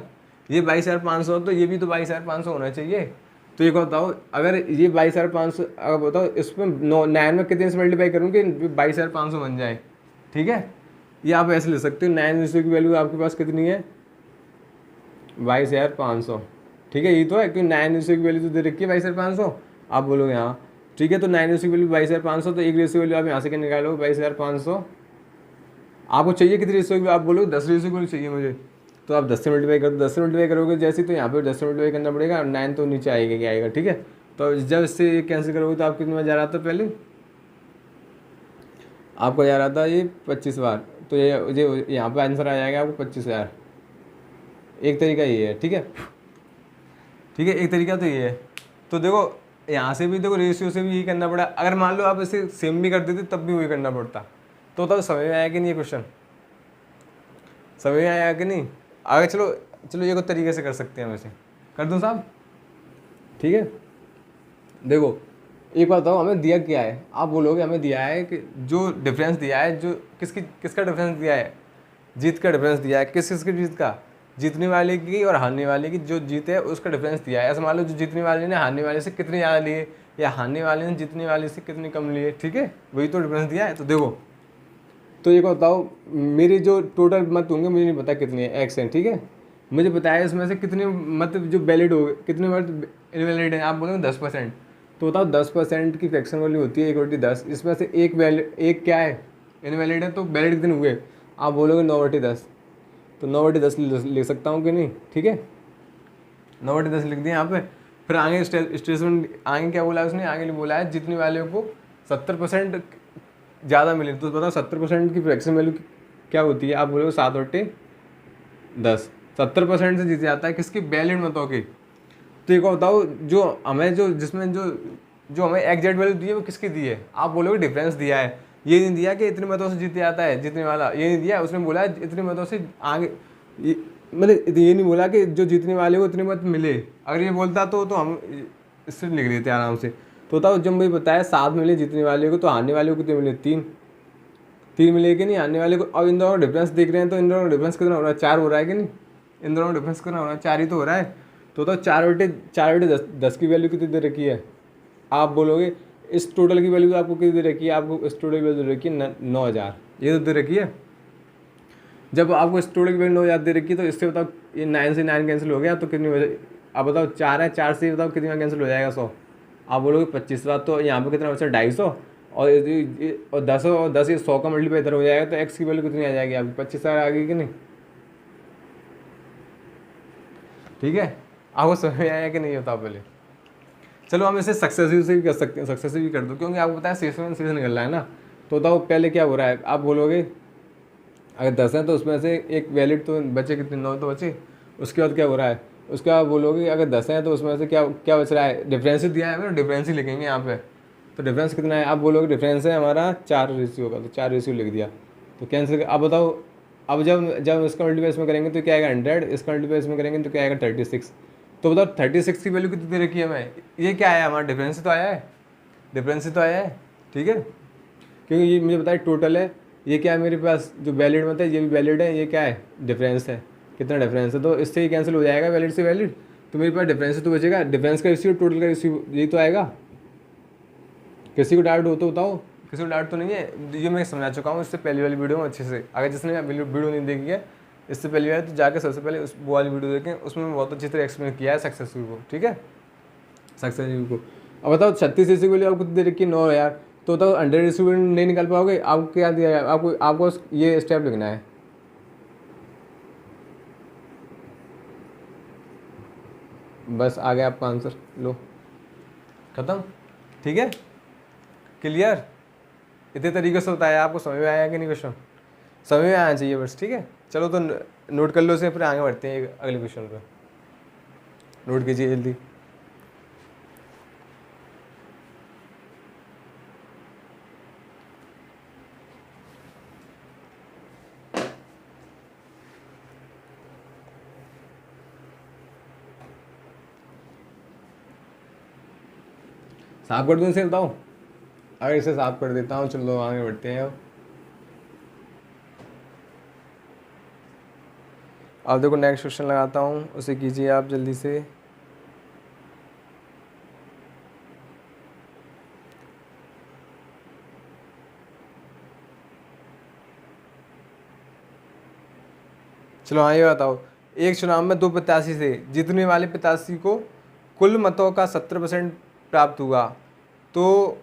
ये 22,500 तो ये भी तो 22,500 होना चाहिए। तो ये बताओ अगर ये 22,500, अगर बताओ इसमें 9 में कितने से मल्टीप्लाई करूँ कि 22,500 बन जाए, ठीक है। ये आप ऐसे ले सकते हो, 9 की वैल्यू आपके पास कितनी है 22,500, ठीक है, ये तो है, क्योंकि 9 की वैल्यू तो दे रखी है 22,500, आप बोलोगे हाँ, ठीक है। तो 9 की वैल्यू 22,500, तो एक रेशियो वैल्यू आप यहाँ से क्या निकालोगे 22,500, आपको चाहिए कितनी रेशियो की, आप बोलोगे 10 रेशियो की वैल्यू चाहिए मुझे, तो आप 10 से मल्टीप्लाई करो, 10 से मल्टीप्लाई करोगे जैसे, तो यहाँ पे 10 से मल्टीप्लाई करना पड़ेगा, और 9 तो नीचे आएगा क्या आएगा, ठीक है। तो जब इससे कैंसिल करोगे तो आप कितने बार जा रहा था, पहले आपको जा रहा था ये 25 बार, तो ये यहाँ पे आंसर आ जाएगा आपको 25,000। एक तरीका ये है, ठीक है, ठीक है, एक तरीका तो ये है। तो देखो यहाँ से भी देखो रेशियो से भी यही करना पड़ा, अगर मान लो आप इसे सेम भी कर देते तब भी वही करना पड़ता। तो बताओ समझ में आया कि नहीं, ये क्वेश्चन समझ में आया कि नहीं। आगे चलो ये को तरीके से कर सकते हैं, वैसे कर दूँ साहब, ठीक है। देखो एक बात बताओ, हमें दिया क्या है, आप बोलोगे हमें दिया है कि जो डिफरेंस दिया है, जो किसका डिफरेंस दिया है, जीत का डिफरेंस दिया है, किसकी जीत का, जीतने वाले की और हारने वाले की, जो जीते है उसका डिफरेंस दिया है। ऐसा मान लो जो जीतने वाले ने हारने वाले से कितने ज़्यादा लिए, या हारने वाले ने जीतने वाले से कितने कम लिए, ठीक है, वही तो डिफरेंस दिया है। तो देखो, तो ये बताओ मेरे जो टोटल मत होंगे मुझे नहीं पता कितने एक्स हैं, ठीक है, मुझे पता है इसमें से कितने मत जो वैलिड हो गए, कितने मत इनवैलिड है, आप बोलोगे 10%, तो बताओ 10% की फ्रैक्शन वैल्यू होती है 1/10, इसमें से एक क्या है, इनवैलिड है, तो वैलिड कितने हुए, आप बोलोगे 9/10, तो 9/10 लिख सकता हूँ कि नहीं, ठीक है, 9/10 लिख दिया यहाँ पे। फिर आगे स्टेटमेंट आगे क्या बोला है उसने, आगे बोला है जितनी वैल्यू को 70% ज़्यादा मिले, तो बताओ 70% की फ्रैक्शन वैल्यू क्या होती है, आप बोलोगे 7/10, 70% से जीत जाता है किसकी, वैलिड मतों की। तो एक बताओ जो हमें जिसमें जो हमें एग्जैक्ट वैल्यू दी है वो किसकी दी है, आप बोलोगे डिफरेंस दिया है, ये नहीं दिया कि इतने मतों से जीत जाता है जीतने वाला, ये नहीं दिया, उसने बोला इतने मतों से आगे, मतलब ये नहीं बोला कि जो जीतने वाले को इतने मत मिले, अगर ये बोलता तो हम इससे लिख देते आराम से। तो बताओ जब मुझे बताया 7 मिले जीतने वाले को, तो हारने वाले को कितने मिले, 3 मिले कि नहीं हारने वाले को। अब इन दोनों डिफरेंस देख रहे हैं, तो इन दोनों डिफरेंस कितना हो रहा है, 4 हो रहा है कि नहीं, इन दोनों डिफरेंस कितना हो रहा है, 4 ही तो हो रहा है। तो 4/10 की वैल्यू कितनी दे रखी है, आप बोलोगे इस टोटल की वैल्यू आपको कितनी दे रखी है, आपको इस टोटल की वैल्यू दे रखी है 9,000, ये तो दे रखी है। जब आपको इस टोटल की वैल्यू 9,000 दे रखी है, तो इससे बताओ ये 9 से 9 कैंसिल हो गया, तो कितनी हो जाए, आप बताओ 4 है, 4 से बताओ कितनी कैंसिल हो जाएगा, 100, आप बोलोगे 25 बात, तो यहाँ पर कितना बचा 250, और 10 ये 100 का मल्टीप्लाई इधर हो जाएगा, तो एक्स की वैल्यू कितनी आ जाएगी आपकी, 25,000 आ गई कि नहीं, ठीक है। आपको समझ में आया कि नहीं होता पहले। चलो हम इसे सक्सेसिव से भी कर सकते हैं, सक्सेसिव भी कर दो, क्योंकि आपको पता है शेष से निकल रहा है ना। तो बताओ पहले क्या हो रहा है, आप बोलोगे अगर 10 है तो उसमें से एक वैलिड तो बचे कितने, 9 तो बचे, उसके बाद क्या हो रहा है, उसके बाद बोलोगे अगर 10 है तो उसमें से क्या क्या बच रहा है, डिफरेंस ही दिया है ना, डिफरेंस ही लिखेंगे यहाँ पे। तो डिफरेंस कितना है, आप बोलोगे डिफरेंस है हमारा 4 रेशियो का, तो 4 रेशियो लिख दिया, तो कैंसिल। अब बताओ, अब जब इसका मल्टीप्लाई इसमें करेंगे तो क्या आएगा 100, इसका मल्टीप्लाई इसमें करेंगे तो क्या आएगा 36। तो बताओ 36 की वैल्यू कितनी दे रखी है हमें, ये क्या आया हमारा, डिफरेंस ही तो आया है, डिफरेंस ही तो आया है, ठीक है, क्योंकि ये मुझे बताया टोटल है, ये क्या है मेरे पास जो वैलिड मत है, ये भी वैलिड है, ये क्या है डिफरेंस है, कितना डिफरेंस है, तो इससे ही कैंसिल हो जाएगा वैलिड से वैलिड, तो मेरे पास डिफरेंस तो बचेगा, डिफरेंस का रेशियो टोटल का रेशियो यही तो आएगा। किसी को डाउट हो तो बताओ, किसी को डाउट तो नहीं है, ये मैं समझा चुका हूँ इससे पहली वाली वीडियो में अच्छे से। अगर जिसने वीडियो नहीं देखी है इससे पहली बार, तो जाकर सबसे पहले उस वो वाली वीडियो देखें, उसमें बहुत अच्छी तरह एक्सप्लेन किया है सक्सेसफुल को, ठीक है, सक्सेसफुल को। अब बताओ 36 रेशियो के लिए आपको दे रखी है 9,000, तो बताओ 100 रेशियो नहीं निकाल पाओगे, आपको क्या दिया है, आपको ये स्टेप लिखना है, बस आ गया आपका आंसर, लो खत्म, ठीक है, क्लियर। इतने तरीके से बताया, आपको समझ में आया कि नहीं, क्वेश्चन समझ में आना चाहिए बस, ठीक है। चलो तो नोट कर लो इसे, फिर आगे बढ़ते हैं अगले क्वेश्चन पे, नोट कीजिए जल्दी। साफ कर दूँ इसे, बताओ, अगर इसे साफ कर देता हूँ, चलो आगे बढ़ते हैं। अब देखो नेक्स्ट क्वेश्चन लगाता हूँ, उसे कीजिए आप जल्दी से। चलो हाँ, ये बताओ, एक चुनाव में 2 प्रत्याशी से जीतने वाले प्रत्याशी को कुल मतों का 70% प्राप्त हुआ, तो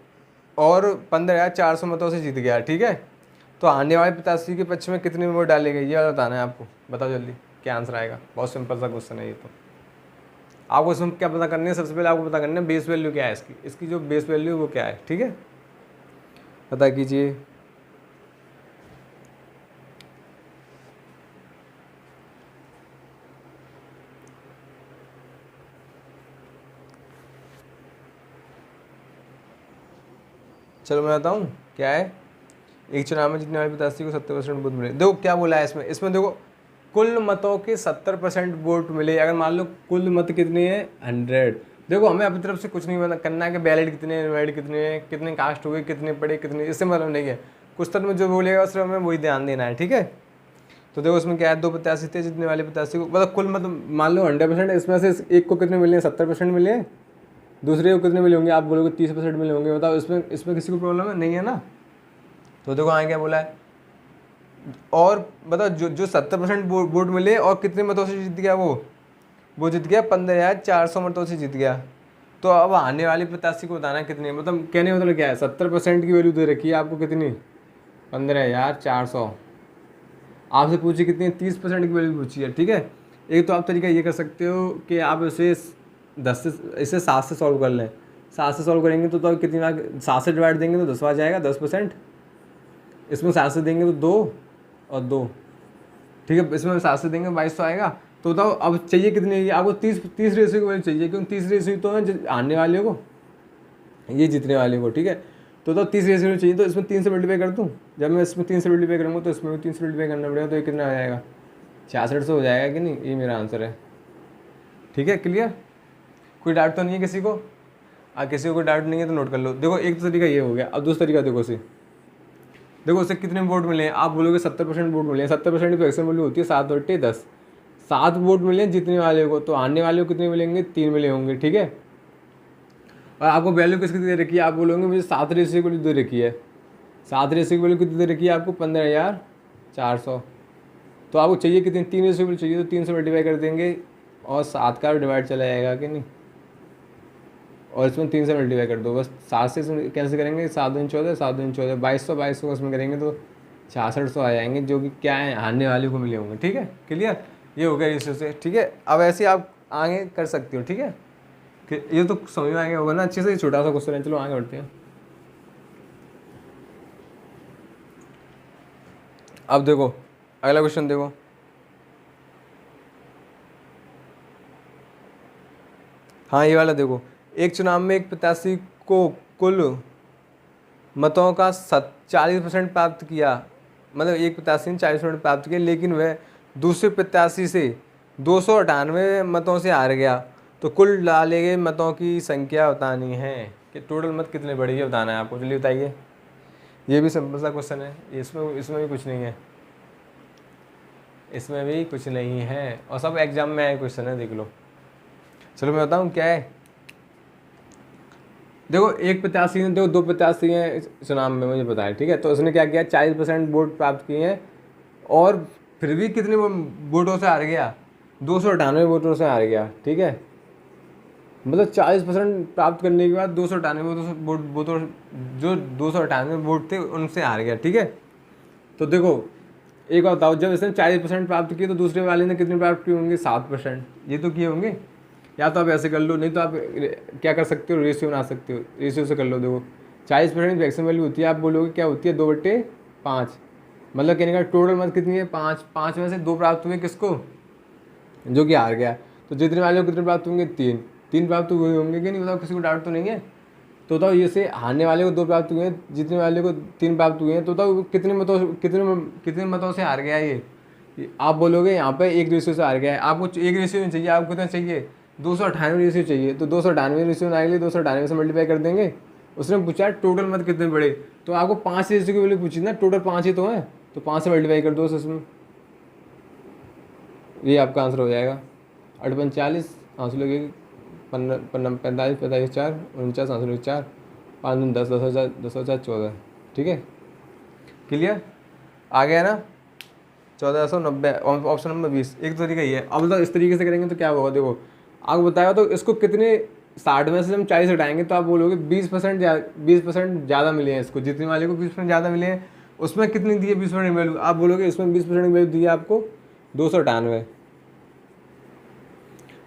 और 15,400 मतों से जीत गया, ठीक है। तो आने वाले प्रत्याशी के पक्ष में कितने वोट डाले गए, ये बताना है आपको, बताओ जल्दी क्या आंसर आएगा। बहुत सिंपल सा क्वेश्चन है ये, तो आपको इसमें क्या पता करनी है, सबसे पहले आपको पता करना है बेस वैल्यू क्या है इसकी जो बेस वैल्यू वो क्या है, ठीक है, पता कीजिए। चलो मैं बताऊँ क्या है, एक चुनाव में जीतने वाले प्रत्याशी को 70% वोट मिले। देखो क्या बोला है इसमें देखो कुल मतों के 70% वोट मिले। अगर मान लो कुल मत कितने हैं 100, देखो हमें अपनी तरफ से कुछ नहीं करना है कि बैलेट कितने हैं, इनवैलिड कितने हैं, कितने कास्ट हुए, कितने पड़े, कितने, इससे मतलब नहीं है। कुछ तरह में जो बोलेगा सिर्फ हमें वही ध्यान देना है, ठीक है। तो देखो उसमें क्या है, 2 प्रत्याशी थे, जीतने वाले प्रत्याशी को मतलब कुल मत मान लो 100%, इसमें से एक को कितने मिले हैं 70% मिले हैं, दूसरे को कितने मिले होंगे, आप बोलोगे 30% मिले होंगे। बताओ इसमें किसी को प्रॉब्लम है, नहीं है ना। तो देखो आगे क्या बोला है, और बताओ जो 70% वोट मिले और कितने मतों से जीत गया, वो जीत गया 15,400 मतों से जीत गया, तो अब आने वाली प्रत्याशी को बताना कितनी है, मतलब कहने का मतलब क्या है, 70% की वैल्यू दे रखी है आपको कितनी, 15,400। आपसे पूछी कितनी, 30% की वैल्यू पूछी है, ठीक है। एक तो आप तरीका ये कर सकते हो कि आप इसे 7 से सॉल्व कर लें। 7 से सॉल्व करेंगे तो कितनी बार 7 से डिवाइड देंगे तो 10 आ जाएगा, 10%। इसमें 7 से देंगे तो 2 और 2, ठीक है। इसमें 7 से देंगे 2200 आएगा। तो बताओ अब चाहिए कितनी, आपको 30 रेशियो की वैल्यू चाहिए, क्योंकि 30 रेशियो तो है आने वाले को, ये जीतने वाले को, ठीक है। तो 30 रेशियो चाहिए, तो इसमें 3 से मल्टीप्लाई कर दूँ। जब मैं इसमें 3 से मल्टीप्लाई करूँगा तो इसमें भी 3 से मल्टीप्लाई करना पड़ेगा, तो ये कितना आ जाएगा, 6600 हो जाएगा कि नहीं, ये मेरा आंसर है, ठीक है। क्लियर, कोई डाउट तो नहीं है किसी को? किसी को कोई डाउट नहीं है तो नोट कर लो। देखो एक तो तरीका ये हो गया। अब दूसरा तरीका देखो उसे, देखो उससे कितने वोट मिले हैं, आप बोलोगे 70% वोट मिले हैं। 70% की फ्रैक्शन वैल्यू होती है 7/10। 7 वोट मिले हैं जीतने वाले को, तो आने वाले को कितने मिलेंगे, 3 मिले होंगे, ठीक है। और आपको वैल्यू किसकी दे रखी है, आप बोलोगे मुझे 7 रेशियो की वैल्यू दे रखी है। 7 रेशियो की वैल्यू कितनी दे रखी है आपको, 15,400। तो आपको चाहिए कितनी, 3 रेशियो की वैल्यू चाहिए, तो 3 से मल्टीप्लाई कर देंगे और 7 का डिवाइड चला जाएगा कि नहीं, और इसमें 3 से मल्टीप्लाई कर दो, बस 7 से कैंसिल करेंगे, 7 दूनी 14, 7 दूनी 14, 2200 उसमें करेंगे तो 6600 आ जाएंगे, जो कि क्या है, आने वाले को मिले होंगे, ठीक है। क्लियर, ये हो गया रेशियो से, ठीक है। अब ऐसे आप आगे कर सकते हो, ठीक है। कि ये तो समझ में आ गया होगा ना अच्छे से, छोटा सा क्वेश्चन है। चलो आगे बढ़ते हैं। अब देखो अगला क्वेश्चन देखो, हाँ ये वाला देखो। एक चुनाव में एक प्रत्याशी को कुल मतों का 40% प्राप्त किया, मतलब एक प्रत्याशी ने 40% प्राप्त किया, लेकिन वह दूसरे प्रत्याशी से 298 मतों से हार गया। तो कुल डाले गए मतों की संख्या बतानी है, कि टोटल मत कितने बढ़े, ये बताना है आपको। चलिए बताइए, ये भी सिंपल सा क्वेश्चन है, इसमें भी कुछ नहीं है, इसमें भी कुछ नहीं है, और सब एग्जाम में आए क्वेश्चन है, देख लो। चलो मैं बताऊँ क्या है। देखो एक प्रत्याशी ने, देखो 2 प्रत्याशी हैं चुनाव में, मुझे पता है, ठीक है। तो उसने क्या किया, 40% वोट प्राप्त किए हैं, और फिर भी कितने वोटों से हार गया, 298 वोटों से हार गया, ठीक है। मतलब 40% प्राप्त करने के बाद 298 वोटों, जो 298 वोट थे उनसे हार गया, ठीक है। तो देखो एक बात बताओ, जब इसने 40% प्राप्त किए तो दूसरे वाले ने कितने प्राप्त किए होंगे, 7%, ये तो किए होंगे। या तो आप ऐसे कर लो, नहीं तो आप क्या कर सकते हो, रेशियो बना सकते हो, रेशियो से कर लो। देखो 40% मैक्सिमम वैल्यू होती है, आप बोलोगे क्या होती है, 2/5, मतलब कहने का टोटल मत कितनी है, 5 में से 2 प्राप्त हुए किसको, जो कि हार गया। तो जितने वाले को कितने प्राप्त होंगे, 3 प्राप्त हुए होंगे कि नहीं, बताओ किसी को डाउट तो नहीं है। तो बताओ ये से हारने वाले को 2 प्राप्त हुए हैं, जितने वाले को 3 प्राप्त हुए हैं, तो बताओ कितने मतों से हार गया ये आप बोलोगे यहाँ पे 1 रेशियो से हार गया है। आपको 1 रेशियो नहीं चाहिए, आपको कितना चाहिए, 298 रेशियो चाहिए। तो 298 रेशियो में आने के लिए 298 से मल्टीप्लाई कर देंगे। उसने पूछा टोटल मत कितने बड़े, तो आपको 5 रेशियो की वैल्यू पूछी ना, टोटल 5 ही तो है, तो 5 से मल्टीप्लाई कर दो उसमें, ये आपका आंसर हो जाएगा। 8×45 आंसर लगेगी, 45, 45, 4, 49 आंसर लगेगी 4, 5 दिन 10, 10,000, 10,000, 14, ठीक है। क्लियर, आ गया ना, 1490, ऑप्शन नंबर 20। एक तरीका ये है। अब मतलब इस तरीके से करेंगे तो क्या होगा, देखो आपको बताया तो इसको कितने 60 में से हम 40 हटाएंगे तो आप बोलोगे 20% 20% ज़्यादा मिले हैं इसको, जितने वाले को 20% ज़्यादा मिले हैं। उसमें कितनी दी है 20% वैल्यू, आप बोलोगे इसमें 20% वैल्यू दी है आपको 298।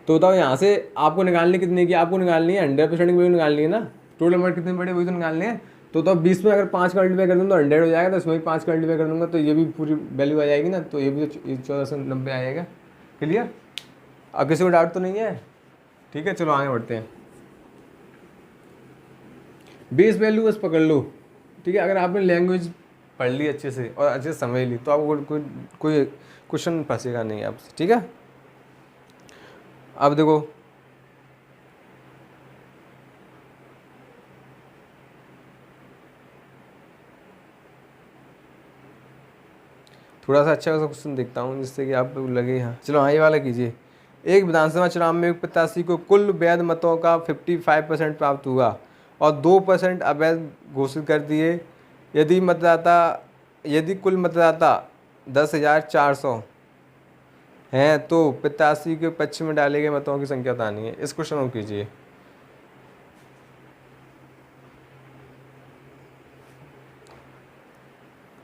तो बताओ यहाँ से आपको निकालनी कितनी की, आपको निकालनी है 100% की वैल्यू निकालनी है ना, टोटल नंबर कितने बड़े वही तो निकालने हैं। तो 20 में अगर 5 का मल्टीप्लाई कर दूँ तो 100 हो जाएगा, तो इसमें भी 5 का मल्टीप्लाई कर दूँगा तो ये भी पूरी वैल्यू आ जाएगी ना, तो ये भी 1490 आ जाएगा। क्लियर, अब किसी को डाउट तो नहीं है, ठीक है। चलो आगे बढ़ते हैं। बेस वैल्यू बस पकड़ लो, ठीक है। अगर आपने लैंग्वेज पढ़ ली अच्छे से और अच्छे से समझ ली तो आपको कोई क्वेश्चन फंसेगा नहीं आपसे, ठीक है। अब देखो थोड़ा सा अच्छा सा क्वेश्चन देखता हूँ जिससे कि आप लगे, हाँ चलो हाँ ये वाला कीजिए। एक विधानसभा चुनाव में एक प्रत्याशी को कुल वैध मतों का 55% प्राप्त हुआ और 2% अवैध घोषित कर दिए। यदि कुल मतदाता 10,400 हैं तो प्रत्याशी के पक्ष में डाले गए मतों की संख्या बतानी है। इस क्वेश्चन को कीजिए।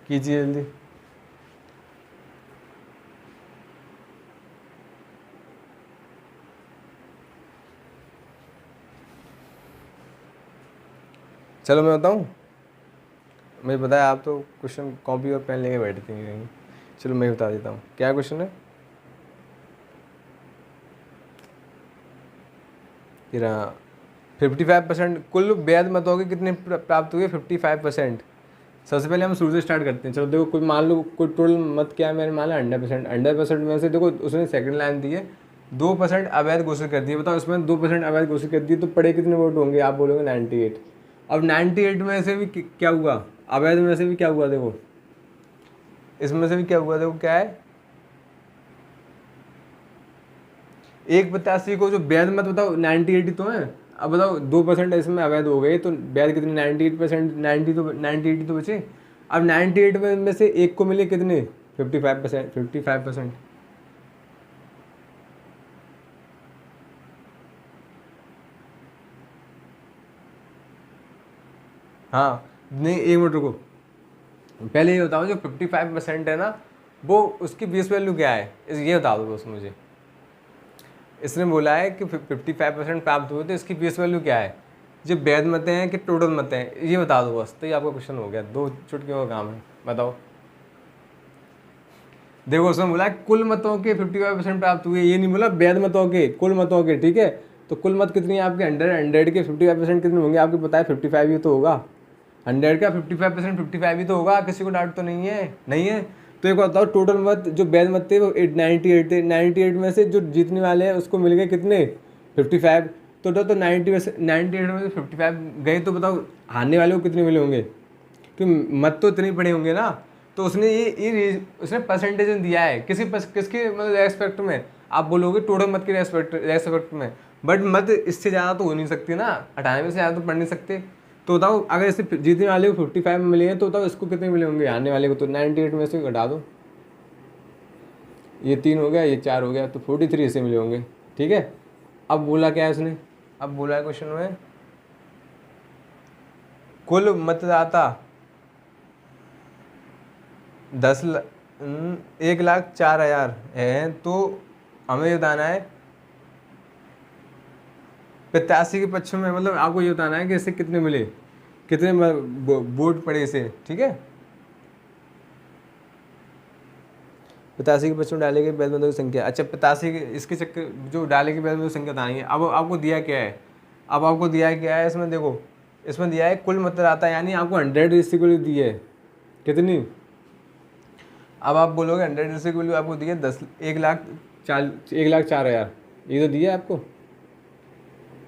कीजिए जल्दी। चलो मैं बताऊँ, मुझे पता है आप तो क्वेश्चन कॉपी और पेन लेके बैठते हैं कहीं। चलो मैं बता देता हूँ क्या क्वेश्चन है। तेरा 55% कुल ब्याज मतों के कितने प्राप्त हुए? 55%। सबसे पहले हम शुरू से स्टार्ट करते हैं। चलो देखो, कोई मान लो कोई टोटल मत क्या है, मैंने माना 100%। 100% में से देखो उसने सेकंड लाइन दी है 2% अवैध घोषित कर दिए। बताओ इसमें 2% अवैध घोषित कर दिए तो पड़े कितने वोट होंगे? आप बोलोगे 98। अब 98 में से भी क्या हुआ? अवैध में से भी क्या हुआ? देखो इसमें से भी क्या हुआ, देखो क्या है, 185 को जो ब्याज मत बताओ 98 तो है। अब बताओ 2% इसमें अवैध हो गए तो ब्याज कितने? 98%। 90 तो बचे। अब 98 में से एक को मिले कितने? 55%। 55%। हाँ नहीं, एक मिनट रुको, पहले ये बताओ जो 55% है ना, वो उसकी बेस वैल्यू क्या है, ये बता दो बस मुझे। इसने बोला है कि 55% प्राप्त हुए तो इसकी बेस वैल्यू क्या है? जो वैध मतें हैं कि टोटल मतें हैं, ये बता दो बस, तो ये आपका क्वेश्चन हो गया। 2 चुटकियों का काम है, बताओ। देखो उसने बोला है कुल मतों के 55% प्राप्त हुए, ये नहीं बोला वैध मतों के, कुल मतों के। ठीक है, तो कुल मत कितनी है आपके? 100 के 55% कितने होंगे? आपको पता है 55 ही तो होगा। 100 का 55% 55 ही तो होगा, किसी को डाउट तो नहीं है? नहीं है तो एक बात बताओ, टोटल मत जो वैध मत थे वो 98 थे। 98 में से जो जीतने वाले हैं उसको मिल गए कितने? 55। तो 98 में से 55 गए, तो बताओ हारने वाले को कितने मिले होंगे? कि मत तो इतने पड़े होंगे ना। तो उसने उसने परसेंटेज दिया है किसके मतलब रेस्पेक्ट में? आप बोलोगे टोटल मत के रेस्पेक्ट में, बट मत इससे ज़्यादा तो हो नहीं सकती ना, 98 से ज़्यादा तो पढ़ नहीं सकते। तो बताओ अगर इसे जीतने वाले को 55 में मिले हैं तो बताओ इसको कितने मिले होंगे हारने वाले को? तो 98 में से घटा दो, ये 3 हो गया, ये 4 हो गया, तो 43 इसे मिले होंगे। ठीक है, अब बोला क्या है उसने? अब बोला है क्वेश्चन में कुल मतदाता 1,04,000 है, तो हमें ये बताना है 85 के पक्ष में, मतलब आपको ये बताना है कि इसे कितने मिले, कितने वोट पड़े इसे। ठीक है, 85 के पक्ष में डाले गए बैल बंदों की संख्या। अच्छा 85 इसके चक्कर जो डाले गए बैल बंदों की संख्या बतानी है। अब आपको दिया क्या है? अब आपको दिया क्या है इसमें? देखो इसमें दिया है कुल मतदाता, यानी आपको 100 रेसिक्वली दी है कितनी? अब आप बोलोगे 100 रेसिक्वली आपको दी है 1,04,000, ये तो दिया है आपको।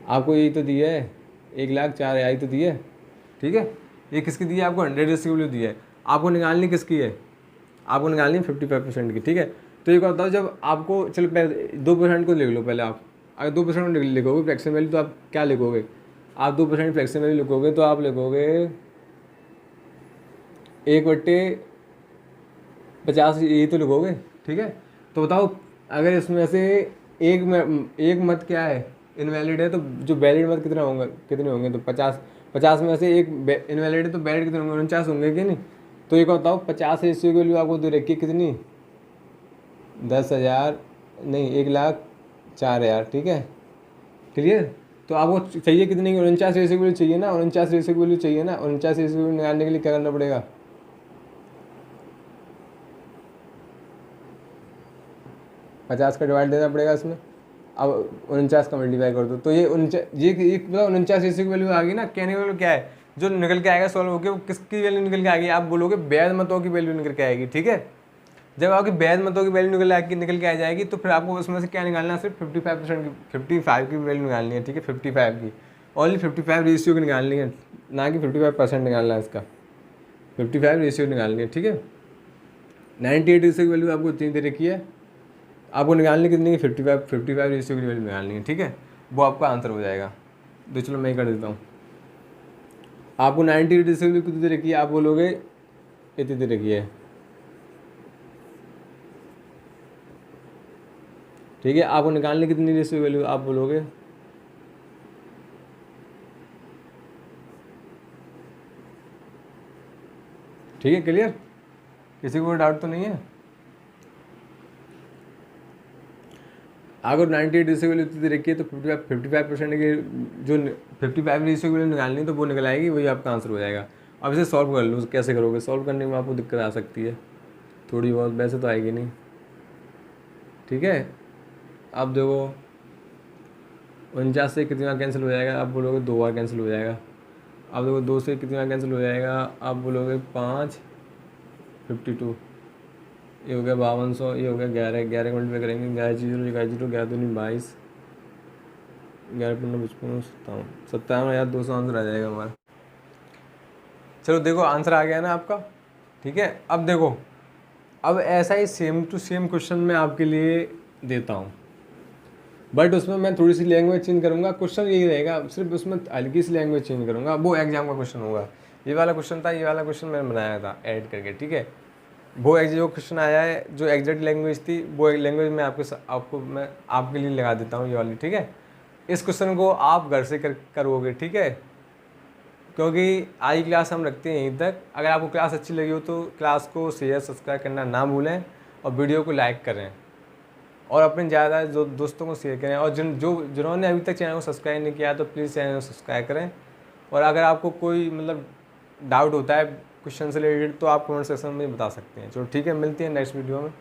आपको यही तो दिया है 1,04,000 ही तो दिया है। ठीक है, ये किसकी दी है? आपको 100 रेसिक्वली दी है। आपको निकालनी किसकी है? आपको निकालनी है 55% की। ठीक है, तो ये बताओ जब आपको, चलो पहले 2% को लिख लो पहले आप। अगर 2% लिखोगे फ्रैक्शन वैल्यू तो आप क्या लिखोगे? आप 2% फ्रैक्शन वैल्यू लिखोगे तो आप लिखोगे 1/50, यही तो लिखोगे। ठीक है, तो बताओ अगर इसमें से एक मत क्या है? इनवैलिड है, तो जो वैलिड मत कितने होंगे? तो 50। 50 में से एक इनवैलिड है तो वैलिड कितने होंगे? 49 होंगे कि नहीं? तो एक बताओ 50 रेशियो की वैल्यू आपको दे रखी है कितनी? 10,000 नहीं, 1,04,000। ठीक है, क्लियर। तो आपको चाहिए कितनी की? 49 रेशियो की वैल्यू चाहिए ना, 49 रेशियो की वैल्यू चाहिए ना। 49 रेशियो की वैल्यू निकालने के लिए क्या करना पड़ेगा? 50 का डिवाइड देना पड़ेगा इसमें। अब 49 का मल्टीप्लाई कर दो, तो ये 49 रेशियो की वैल्यू आ गई ना। कहने का मतलब क्या है, जो निकल के आएगा सॉल्व होकर वो किसकी वैल्यू निकल के आएगी? आप बोलोगे वैध मतों की वैल्यू निकल के आएगी। ठीक है, जब आपकी वैध मतों की वैल्यू निकल के आ जाएगी तो फिर आपको उसमें से क्या निकालना है? सिर्फ 55% की, 55 की वैल्यू निकालनी है। ठीक है, 55 की, ओनली 55 रेशियो की निकालनी है, ना कि 55% निकालना है इसका। 55 रेशियो निकालनी है। ठीक है, 98 रेशियो की वैल्यू आपको इतनी दे रखी है, आपको निकालनी कितनी है? 55 रेशियो की वैल्यू निकालनी है। ठीक है, वो आपका आंसर हो जाएगा। तो चलो मैं ही कर देता हूँ। आपको 90 रेशियो की वैल्यू कितनी दे रखी है? आप बोलोगे इतनी दे रखी है। ठीक है, आपको निकालने कितनी रेशियो वैल्यू? आप बोलोगे ठीक है, क्लियर। किसी को कोई डाउट तो नहीं है? अगर 98 रेशियो की वैल्यू रखी है तो 55% की जो 55 रेशियो की वैल्यू निकालनी है तो वो निकल आएगी, वही आपका आंसर हो जाएगा। अब इसे सॉल्व कर लो, कैसे करोगे? सॉल्व करने में आपको दिक्कत आ सकती है थोड़ी बहुत, वैसे तो आएगी नहीं। ठीक है, अब देखो 49 से कितना कैंसिल हो जाएगा? आप बोलोगे 2 बार कैंसिल हो जाएगा। अब देखो 2 से कितना कैंसिल हो जाएगा? आप बोलोगे 5, 52, ये हो गया 5200, ये हो गया 11 मिनट में करेंगे। 11 11 11 22, 11 55 57,200 आंसर आ जाएगा हमारा। चलो देखो आंसर आ गया ना आपका। ठीक है, अब देखो, अब ऐसा ही सेम टू सेम क्वेश्चन मैं आपके लिए देता हूँ, बट उसमें मैं थोड़ी सी लैंग्वेज चेंज करूँगा। क्वेश्चन यही रहेगा, सिर्फ उसमें हल्की सी लैंग्वेज चेंज करूँगा। वो एग्जाम का क्वेश्चन होगा। ये वाला क्वेश्चन था, ये वाला क्वेश्चन मैंने बनाया था ऐड करके। ठीक है, वो जो क्वेश्चन आया है, जो एग्जैक्ट लैंग्वेज थी, वो लैंग्वेज मैं मैं आपके लिए लगा देता हूँ, ये वाली। ठीक है, इस क्वेश्चन को आप घर से करोगे। ठीक है, क्योंकि आज की क्लास हम रखते हैं यहीं तक। अगर आपको क्लास अच्छी लगी हो तो क्लास को शेयर सब्सक्राइब करना ना भूलें, और वीडियो को लाइक करें, और अपने ज़्यादा जो दोस्तों को शेयर करें। और जिन्होंने अभी तक चैनल को सब्सक्राइब नहीं किया तो प्लीज़ चैनल को सब्सक्राइब करें। और अगर आपको कोई मतलब डाउट होता है क्वेश्चन से रिलेटेड तो आप कमेंट सेक्शन में बता सकते हैं। चलो ठीक है, मिलते हैं नेक्स्ट वीडियो में।